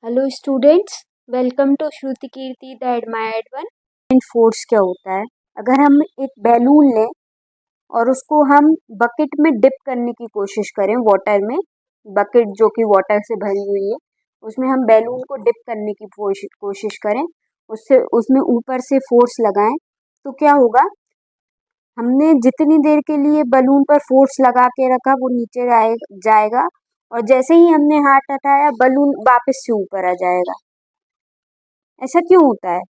Hello students, welcome to Shruti Kirti the admired one. Force क्या होता है? अगर हम एक बैलून लें और उसको हम बकेट में डिप करने की कोशिश करें, वाटर में, बकेट जो कि वाटर से भरी हुई है, उसमें हम बैलून को डिप करने की कोशिश करें, उससे उसमें ऊपर से फोर्स लगाएं, तो क्या होगा? हमने जितनी देर के लिए बलून पर फोर्स लगा के रखा वो नीचे जाएगा, और जैसे ही हमने हाथ हटाया बलून वापस से ऊपर आ जाएगा। ऐसा क्यों होता है?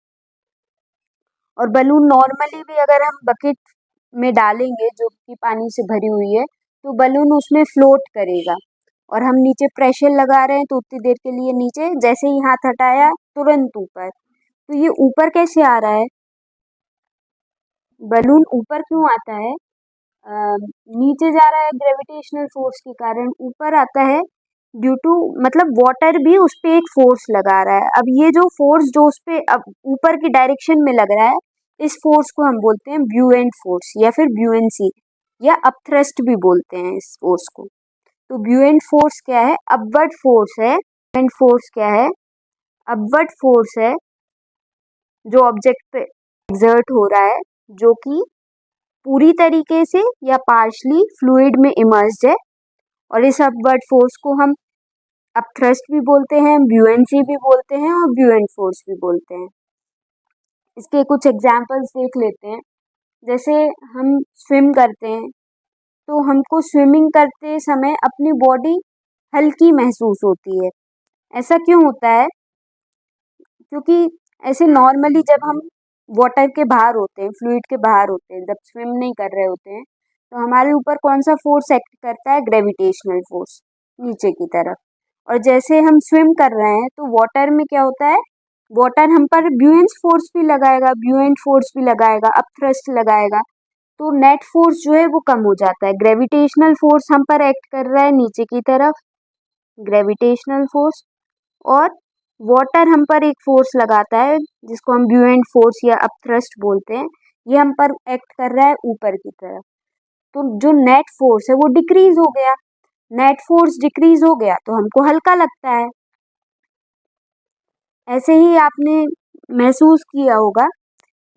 और बलून नॉर्मली भी अगर हम बकेट में डालेंगे जो कि पानी से भरी हुई है, तो बलून उसमें फ्लोट करेगा, और हम नीचे प्रेशर लगा रहे हैं तो उतनी देर के लिए नीचे, जैसे ही हाथ हटाया तुरंत ऊपर। तो ये ऊपर कैसे आ रहा है? बलून ऊपर क्यों आता है? नीचे जा रहा है ग्रेविटेशनल फोर्स के कारण, ऊपर आता है ड्यू टू, मतलब वाटर भी उस पे एक फोर्स लगा रहा है। अब ये जो फोर्स जो उस पे अब ऊपर की डायरेक्शन में लग रहा है, इस फोर्स को हम बोलते हैं ब्यूएंट फोर्स या फिर ब्यूएंसी, या अपथ्रस्ट भी बोलते हैं इस फोर्स को। तो ब्यूएंट फोर्स क्या है? अपवर्ड फोर्स है। ब्यूएंट फोर्स क्या है? अपवर्ड फोर्स है जो ऑब्जेक्ट पे एक्सर्ट हो रहा है, जो कि पूरी तरीके से या पार्शली फ्लूइड में इमर्स्ड है। और इस अपवर्ड फोर्स को हम अपथ्रस्ट भी बोलते हैं, ब्यूएंसी भी बोलते हैं, और ब्यूएंट फोर्स भी बोलते हैं। इसके कुछ एग्जांपल्स देख लेते हैं। जैसे हम स्विम करते हैं, तो हमको स्विमिंग करते समय अपनी बॉडी हल्की महसूस होती है। ऐसा क्यों होता है? क्योंकि ऐसे नॉर्मली जब हम वाटर के बाहर होते हैं, फ्लूइड के बाहर होते हैं, जब स्विम नहीं कर रहे होते हैं, तो हमारे ऊपर कौन सा फोर्स एक्ट करता है? ग्रेविटेशनल फोर्स, नीचे की तरफ। और जैसे हम स्विम कर रहे हैं तो वाटर में क्या होता है? वाटर हम पर ब्यूएंट फोर्स भी लगाएगा, ब्यूएंट फोर्स भी लगाएगा, अपथ्रस्ट लगाएगा, तो नेट फोर्स जो है वो कम हो जाता है। ग्रेविटेशनल फोर्स हम पर एक्ट कर रहा है नीचे की तरफ, ग्रेविटेशनल फोर्स, और वाटर हम पर एक फोर्स लगाता है जिसको हम ब्यूएंट फोर्स या अपथ्रस्ट बोलते हैं, ये हम पर एक्ट कर रहा है ऊपर की तरफ। तो जो नेट फोर्स है वो डिक्रीज हो गया। नेट फोर्स डिक्रीज हो गया तो हमको हल्का लगता है। ऐसे ही आपने महसूस किया होगा,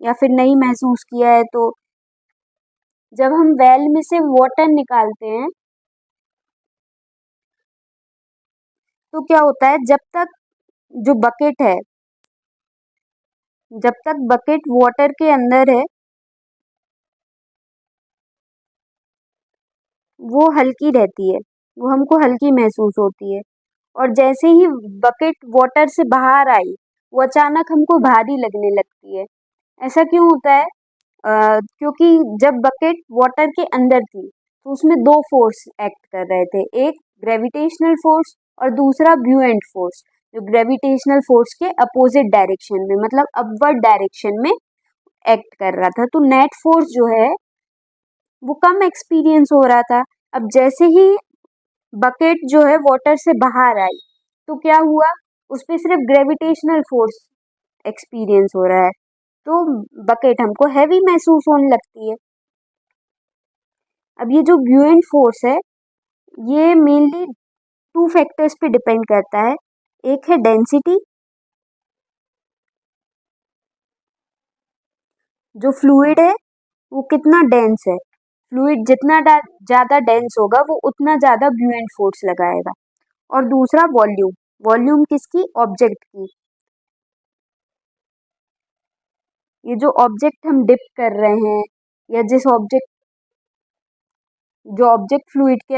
या फिर नहीं महसूस किया है तो, जब हम वेल में से वाटर निकालते हैं तो क्या होता है? जब तक जो बकेट है, जब तक बकेट वाटर के अंदर है, वो हल्की रहती है, वो हमको हल्की महसूस होती है। और जैसे ही बकेट वाटर से बाहर आई, वो अचानक हमको भारी लगने लगती है। ऐसा क्यों होता है? क्योंकि जब बकेट वाटर के अंदर थी तो उसमें दो फोर्स एक्ट कर रहे थे, एक ग्रेविटेशनल फोर्स और दूसरा ब्यूएंट फोर्स, जो ग्रेविटेशनल फोर्स के अपोजिट डायरेक्शन में, मतलब अपवर्ड डायरेक्शन में एक्ट कर रहा था। तो नेट फोर्स जो है वो कम एक्सपीरियंस हो रहा था। अब जैसे ही बकेट जो है वाटर से बाहर आई, तो क्या हुआ? उस पे सिर्फ ग्रेविटेशनल फोर्स एक्सपीरियंस हो रहा है, तो बकेट हमको हैवी महसूस होने लगती है। अब ये जो ब्यूएंट फोर्स है, ये मेनली टू फैक्टर्स पे डिपेंड करता है। एक है डेंसिटी, जो फ्लूइड है वो कितना डेंस है। फ्लूइड जितना ज़्यादा डेंस होगा वो उतना ज़्यादा ब्यूएंट फोर्स लगाएगा। और दूसरा वॉल्यूम। वॉल्यूम किसकी? ऑब्जेक्ट की। ये जो ऑब्जेक्ट हम डिप कर रहे हैं, या जिस ऑब्जेक्ट जो ऑब्जेक्ट फ्लूइड के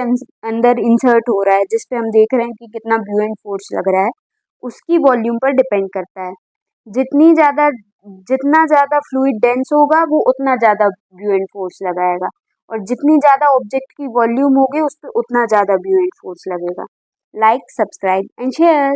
अंदर इंसर्ट हो रहा है, जिस पे हम देख रहे हैं कि कितना ब्यूएंट फोर्स लग रहा है, उसकी वॉल्यूम पर डिपेंड करता है। जितनी ज़्यादा जितना ज़्यादा फ्लूइड डेंस होगा वो उतना ज़्यादा ब्यूएंट फोर्स लगाएगा, और जितनी ज़्यादा ऑब्जेक्ट की वॉल्यूम होगी उस पर उतना ज़्यादा ब्यूएंट फोर्स लगेगा। Like, subscribe and share.